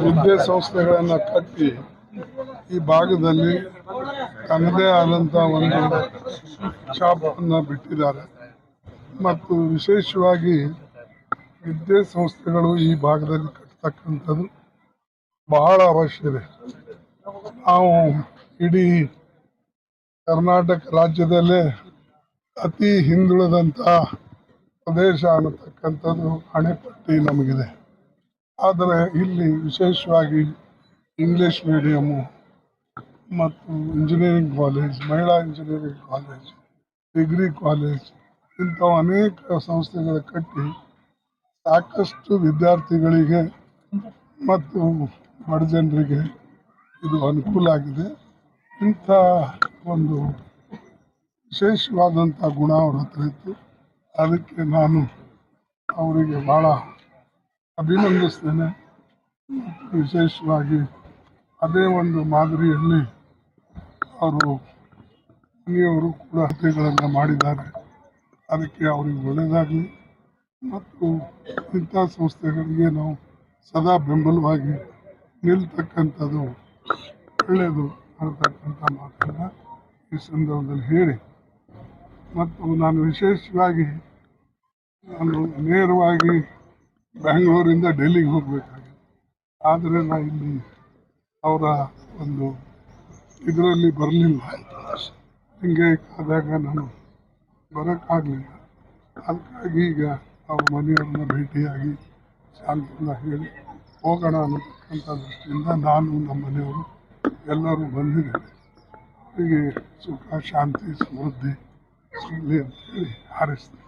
ವಿದ್ಯಾಸಂಸ್ಥೆಗಳನ್ನು ಕಟ್ಟಿ ಈ ಭಾಗದಲ್ಲಿ ತನ್ನದೇ ಆದಂಥ ಒಂದು ಛಾಪನ್ನು ಬಿಟ್ಟಿದ್ದಾರೆ. ಮತ್ತು ವಿಶೇಷವಾಗಿ ವಿದ್ಯಾಸಂಸ್ಥೆಗಳು ಈ ಭಾಗದಲ್ಲಿ ಕಟ್ಟತಕ್ಕಂಥದ್ದು ಬಹಳ ಅವಶ್ಯ ಇದೆ. ನಾವು ಇಡೀ ಕರ್ನಾಟಕ ರಾಜ್ಯದಲ್ಲೇ ಅತಿ ಹಿಂದುಳಿದಂಥ ಪ್ರದೇಶ ಅನ್ನತಕ್ಕಂಥದ್ದು ಹಣೆಪಟ್ಟಿ ನಮಗಿದೆ. ಆದರೆ ಇಲ್ಲಿ ವಿಶೇಷವಾಗಿ ಇಂಗ್ಲೀಷ್ ಮೀಡಿಯಮ್ಮು ಮತ್ತು ಇಂಜಿನಿಯರಿಂಗ್ ಕಾಲೇಜ್, ಮಹಿಳಾ ಇಂಜಿನಿಯರಿಂಗ್ ಕಾಲೇಜ್, ಡಿಗ್ರಿ ಕಾಲೇಜ್ ಇಂಥವು ಅನೇಕ ಸಂಸ್ಥೆಗಳು ಕಟ್ಟಿ ಸಾಕಷ್ಟು ವಿದ್ಯಾರ್ಥಿಗಳಿಗೆ ಮತ್ತು ಬಡ ಜನರಿಗೆ ಇದು ಅನುಕೂಲ ಆಗಿದೆ. ಇಂಥ ಒಂದು ವಿಶೇಷವಾದಂಥ ಗುಣ ಅವ್ರ ಹತ್ರ ಇತ್ತು. ಅದಕ್ಕೆ ನಾನು ಅವರಿಗೆ ಭಾಳ ಅಭಿನಂದಿಸ್ತೇನೆ. ವಿಶೇಷವಾಗಿ ಅದೇ ಒಂದು ಮಾದರಿಯಲ್ಲಿ ಅವರು ಮನೆಯವರು ಕೂಡ ಹತ್ಯೆಗಳನ್ನು ಮಾಡಿದ್ದಾರೆ. ಅದಕ್ಕೆ ಅವರಿಗೆ ಒಳ್ಳೆಯದಾಗಲಿ ಮತ್ತು ಇಂಥ ಸಂಸ್ಥೆಗಳಿಗೆ ನಾವು ಸದಾ ಬೆಂಬಲವಾಗಿ ನಿಲ್ತಕ್ಕಂಥದ್ದು ಒಳ್ಳೆಯದು ಅನ್ನತಕ್ಕಂಥ ಮಾತನ್ನು ಈ ಸಂದರ್ಭದಲ್ಲಿ ಹೇಳಿ, ಮತ್ತು ನಾನು ವಿಶೇಷವಾಗಿ ನೇರವಾಗಿ ಬೆಂಗಳೂರಿಂದ ಡೆಲ್ಲಿಗೆ ಹೋಗಬೇಕಾಗಿದೆ. ಆದರೆ ನಾನು ಇಲ್ಲಿ ಅವರ ಒಂದು ಇದರಲ್ಲಿ ಬರಲಿಲ್ಲ, ಹಿಂಗೆ ಆದಾಗ ನಾನು ಬರೋಕ್ಕಾಗಲಿಲ್ಲ. ಅದಕ್ಕಾಗಿ ಈಗ ಅವ್ರ ಮನೆಯವ್ರನ್ನ ಭೇಟಿಯಾಗಿ ಶಾಂತಿಯಿಂದ ಹೇಳಿ ಹೋಗೋಣ ಅನ್ನತಕ್ಕಂಥ ದೃಷ್ಟಿಯಿಂದ ನಾನು ನಮ್ಮ ಮನೆಯವರು ಎಲ್ಲರೂ ಬಂದಿದ್ದೇವೆ. ಅವರಿಗೆ ಸುಖ, ಶಾಂತಿ, ಸಮೃದ್ಧಿ ಸಿಗಲಿ ಅಂತೇಳಿ ಹಾರೈಸ್ತೀನಿ.